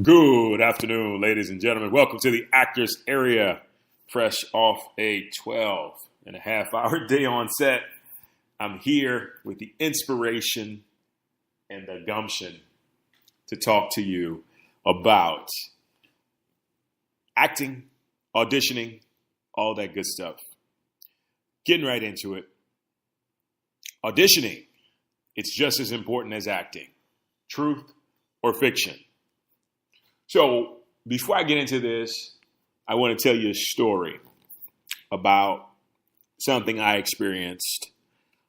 Good afternoon, ladies and gentlemen. Welcome to the Actors Area, fresh off a 12 and a half hour day on set. I'm here with the inspiration and the gumption to talk to you about acting, auditioning, all that good stuff. Getting right into it. Auditioning, it's just as important as acting. Truth or fiction? So before I get into this, I want to tell you a story about something I experienced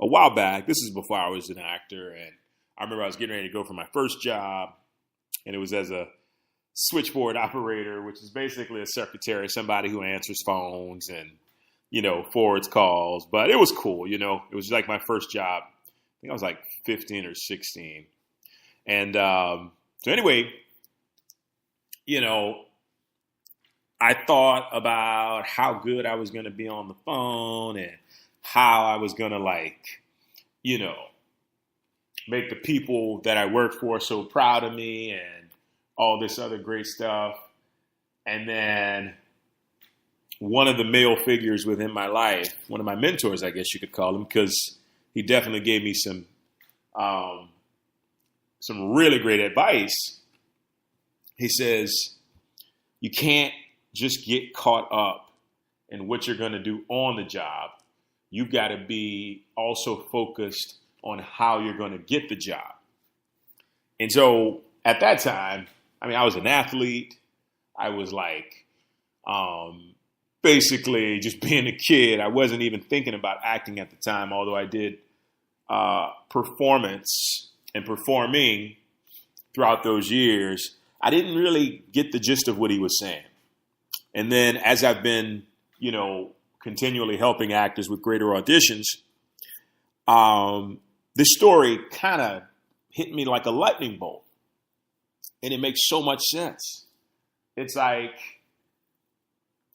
a while back. This is before I was an actor, and I remember I was getting ready to go for my first job, and it was as a switchboard operator, which is basically a secretary, somebody who answers phones and, forwards calls. But it was cool, It was like my first job. I think I was like 15 or 16. And so anyway, I thought about how good I was going to be on the phone and how I was going to make the people that I work for so proud of me and all this other great stuff. And then one of the male figures within my life, one of my mentors, I guess you could call him, because he definitely gave me some really great advice. He says, you can't just get caught up in what you're going to do on the job. You've got to be also focused on how you're going to get the job. And so at that time, I was an athlete. I was basically just being a kid. I wasn't even thinking about acting at the time, although I did performance and performing throughout those years. I didn't really get the gist of what he was saying. And then as I've been, continually helping actors with greater auditions, this story kind of hit me like a lightning bolt. And it makes so much sense. It's like,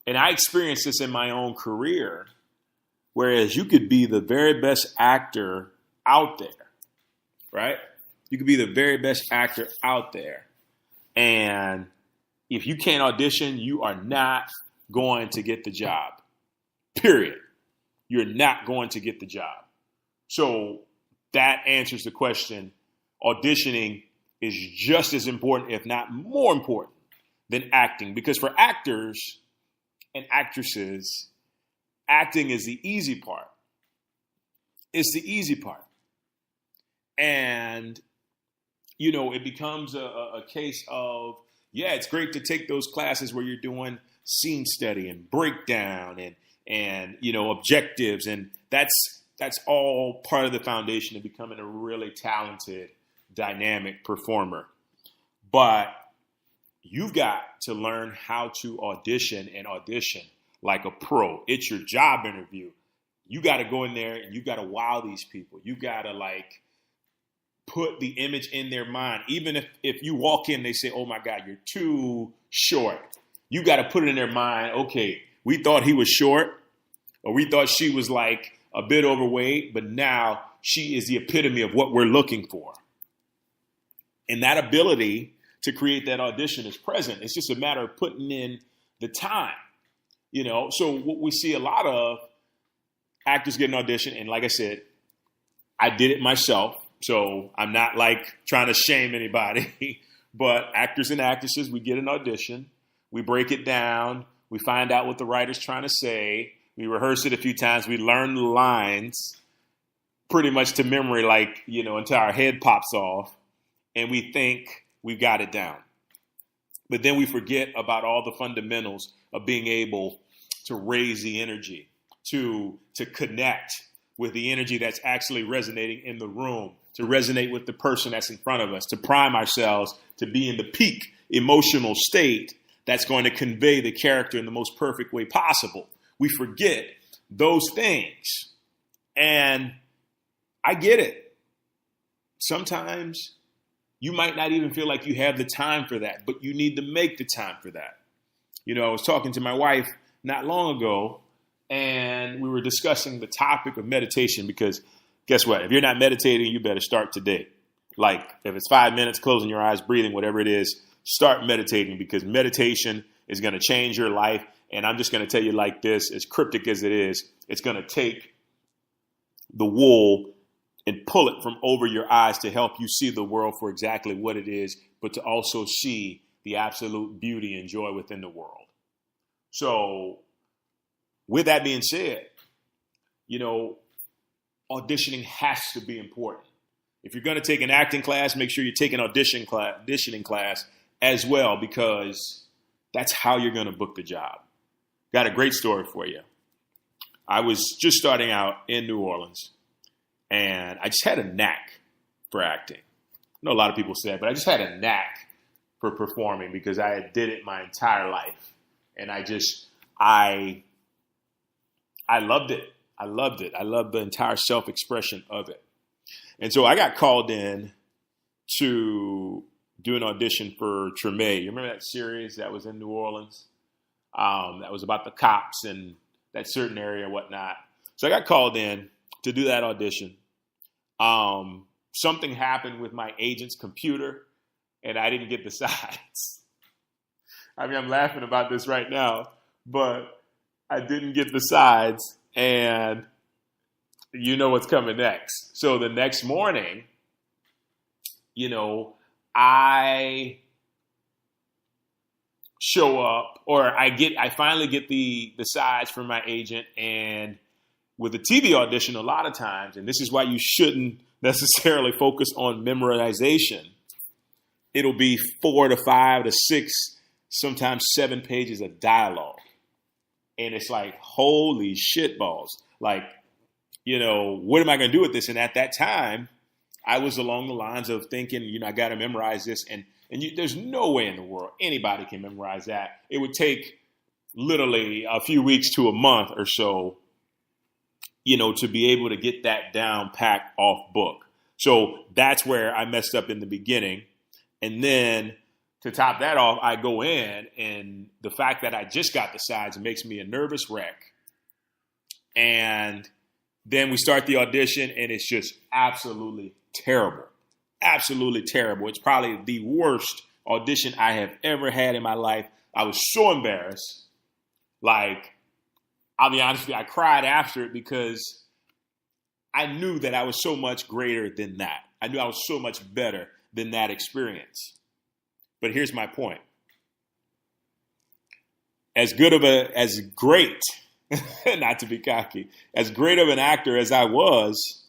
and I experienced this in my own career, whereas you could be the very best actor out there, right? You could be the very best actor out there. And if you can't audition, you are not going to get the job. Period. You're not going to get the job. So that answers the question. Auditioning is just as important, if not more important, than acting. Because for actors and actresses, acting is the easy part. It's the easy part. And it becomes a case of, it's great to take those classes where you're doing scene study and breakdown and objectives. And that's all part of the foundation of becoming a really talented, dynamic performer. But you've got to learn how to audition like a pro. It's your job interview. You got to go in there and you got to wow these people. You got to put the image in their mind. Even if you walk in, they say, oh my God, you're too short. You got to put it in their mind. Okay, we thought he was short, or we thought she was a bit overweight, but now she is the epitome of what we're looking for. And that ability to create that audition is present. It's just a matter of putting in the time, So what we see a lot of actors get an audition. And like I said, I did it myself. So I'm not trying to shame anybody, but actors and actresses, we get an audition, we break it down, we find out what the writer's trying to say, we rehearse it a few times, we learn the lines pretty much to memory, until our head pops off, and we think we've got it down. But then we forget about all the fundamentals of being able to raise the energy, to connect with the energy that's actually resonating in the room, to resonate with the person that's in front of us, to prime ourselves to be in the peak emotional state that's going to convey the character in the most perfect way possible. We forget those things. And I get it. Sometimes you might not even feel like you have the time for that, but you need to make the time for that. I was talking to my wife not long ago, and we were discussing the topic of meditation because guess what? If you're not meditating, you better start today. Like if it's 5 minutes, closing your eyes, breathing, whatever it is, start meditating, because meditation is going to change your life. And I'm just going to tell you like this, as cryptic as it is, it's going to take the wool and pull it from over your eyes to help you see the world for exactly what it is, but to also see the absolute beauty and joy within the world. So with that being said, auditioning has to be important. If you're going to take an acting class, make sure you take an auditioning class as well, because that's how you're going to book the job. Got a great story for you. I was just starting out in New Orleans, and I just had a knack for acting. I know a lot of people say that, but I just had a knack for performing because I did it my entire life. And I loved it. I loved it. I loved the entire self-expression of it. And so I got called in to do an audition for Treme. You remember that series that was in New Orleans? That was about the cops and that certain area and whatnot. So I got called in to do that audition. Something happened with my agent's computer, and I didn't get the sides. I mean, I'm laughing about this right now, but I didn't get the sides, and you know what's coming next. So the next morning, I show up, or I finally get the sides from my agent. And with a TV audition, a lot of times, and this is why you shouldn't necessarily focus on memorization, it'll be 4 to 5 to 6, sometimes 7 pages of dialogue. And it's like, holy shit balls. Like, what am I going to do with this? And at that time, I was along the lines of thinking, I got to memorize this. And there's no way in the world anybody can memorize that. It would take literally a few weeks to a month or so, to be able to get that down packed off book. So that's where I messed up in the beginning. And then to top that off, I go in, and the fact that I just got the sides makes me a nervous wreck. And then we start the audition, and it's just absolutely terrible. Absolutely terrible. It's probably the worst audition I have ever had in my life. I was so embarrassed. Like, I'll be honest with you, I cried after it because I knew that I was so much greater than that. I knew I was so much better than that experience. But here's my point. As great, not to be cocky, as great of an actor as I was,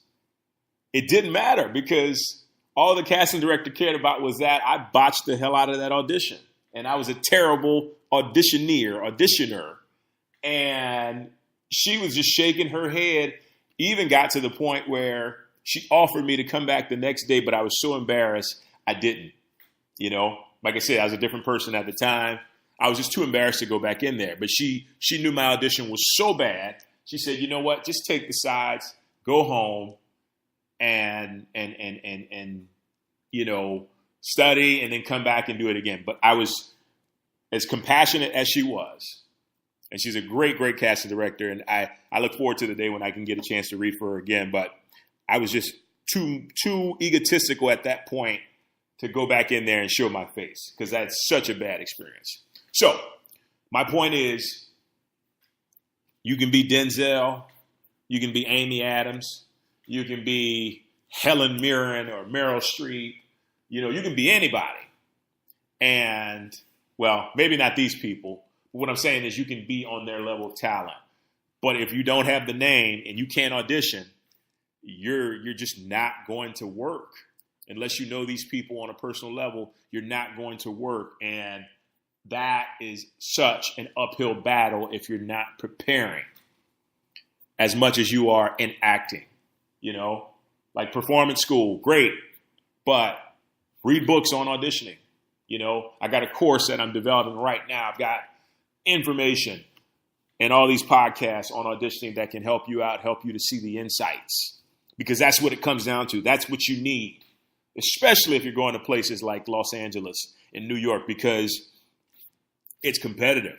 it didn't matter, because all the casting director cared about was that I botched the hell out of that audition. And I was a terrible auditioner. And she was just shaking her head, even got to the point where she offered me to come back the next day, but I was so embarrassed I didn't. Like I said, I was a different person at the time. I was just too embarrassed to go back in there. But she knew my audition was so bad. She said, you know what, just take the sides, go home, and study, and then come back and do it again. But I was as compassionate as she was. And she's a great, great casting director. And I look forward to the day when I can get a chance to read for her again. But I was just too egotistical at that point to go back in there and show my face, because that's such a bad experience. So my point is, you can be Denzel, you can be Amy Adams, you can be Helen Mirren or Meryl Streep, you can be anybody. And, well, maybe not these people. But what I'm saying is you can be on their level of talent. But if you don't have the name and you can't audition, you're just not going to work. Unless you know these people on a personal level, you're not going to work. And that is such an uphill battle if you're not preparing as much as you are in acting. Like performance school, great, but read books on auditioning. I got a course that I'm developing right now. I've got information and all these podcasts on auditioning that can help you out, help you to see the insights, because that's what it comes down to. That's what you need, especially if you're going to places like Los Angeles and New York, because it's competitive.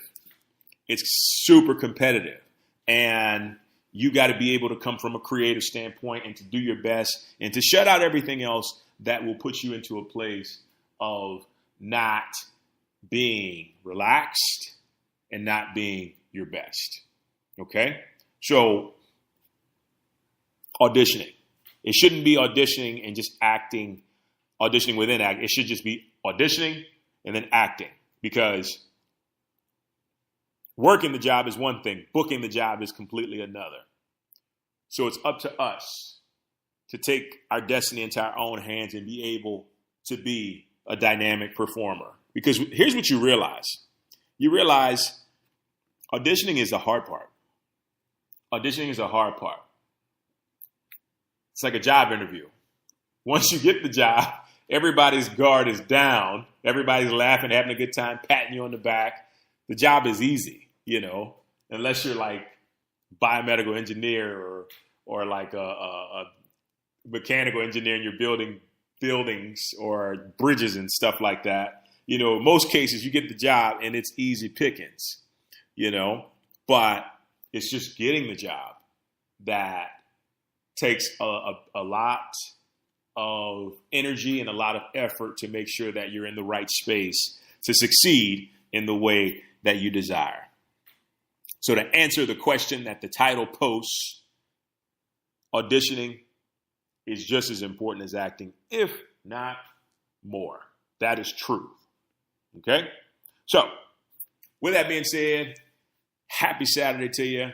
It's super competitive. And you got to be able to come from a creative standpoint and to do your best and to shut out everything else that will put you into a place of not being relaxed and not being your best. Okay? So, auditioning. It shouldn't be auditioning and just acting, auditioning within acting. It should just be auditioning and then acting, because working the job is one thing. Booking the job is completely another. So it's up to us to take our destiny into our own hands and be able to be a dynamic performer. Because here's what you realize. You realize auditioning is the hard part. Auditioning is a hard part. It's like a job interview. Once you get the job, everybody's guard is down. Everybody's laughing, having a good time, patting you on the back. The job is easy, unless you're like biomedical engineer or like a mechanical engineer and you're building buildings or bridges and stuff like that. Most cases you get the job and it's easy pickings, but it's just getting the job that takes a lot of energy and a lot of effort to make sure that you're in the right space to succeed in the way that you desire. So to answer the question that the title posts, auditioning is just as important as acting, if not more. That is truth. Okay? So with that being said, happy Saturday to you.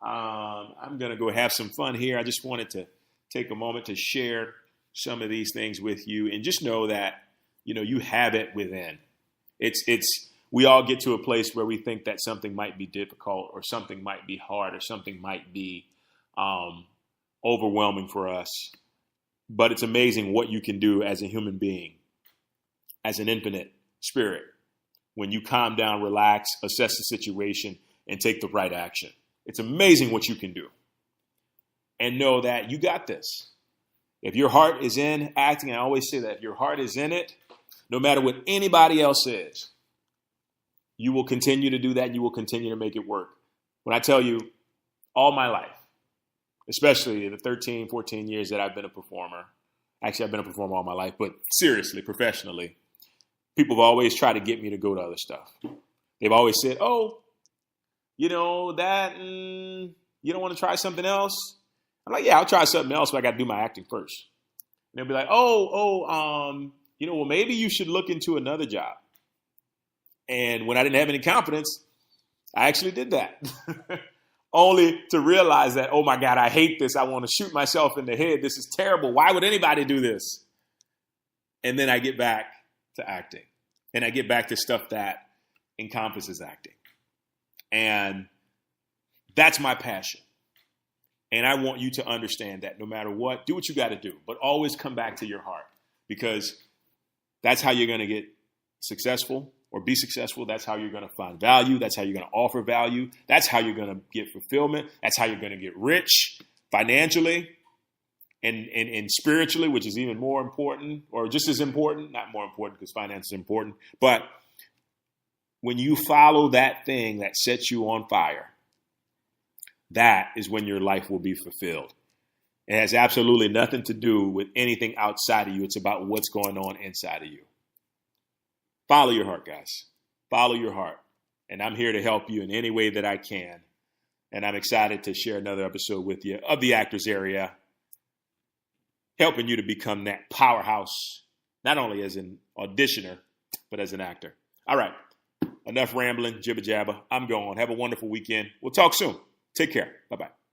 I'm going to go have some fun here. I just wanted to take a moment to share some of these things with you and just know that, you have it within. We all get to a place where we think that something might be difficult or something might be hard or something might be overwhelming for us. But it's amazing what you can do as a human being, as an infinite spirit, when you calm down, relax, assess the situation, and take the right action. It's amazing what you can do. And know that you got this. If your heart is in acting, I always say that if your heart is in it, no matter what anybody else says, you will continue to do that. You will continue to make it work. When I tell you all my life, especially the 13, 14 years that I've been a performer, actually I've been a performer all my life, but seriously, professionally, people have always tried to get me to go to other stuff. They've always said, oh, you don't want to try something else? I'm like, yeah, I'll try something else, but I got to do my acting first. And they'll be like, well, maybe you should look into another job. And when I didn't have any confidence, I actually did that. Only to realize that, oh my God, I hate this. I want to shoot myself in the head. This is terrible. Why would anybody do this? And then I get back to acting. And I get back to stuff that encompasses acting. And that's my passion. And I want you to understand that no matter what, do what you got to do, but always come back to your heart, because that's how you're going to get successful or be successful. That's how you're going to find value. That's how you're going to offer value. That's how you're going to get fulfillment. That's how you're going to get rich financially and spiritually, which is even more important, or just as important, not more important because finance is important. But when you follow that thing that sets you on fire, that is when your life will be fulfilled. It has absolutely nothing to do with anything outside of you. It's about what's going on inside of you. Follow your heart, guys. Follow your heart. And I'm here to help you in any way that I can. And I'm excited to share another episode with you of the Actors Area, helping you to become that powerhouse, not only as an auditioner, but as an actor. All right. Enough rambling, jibber jabber. I'm going. Have a wonderful weekend. We'll talk soon. Take care. Bye-bye.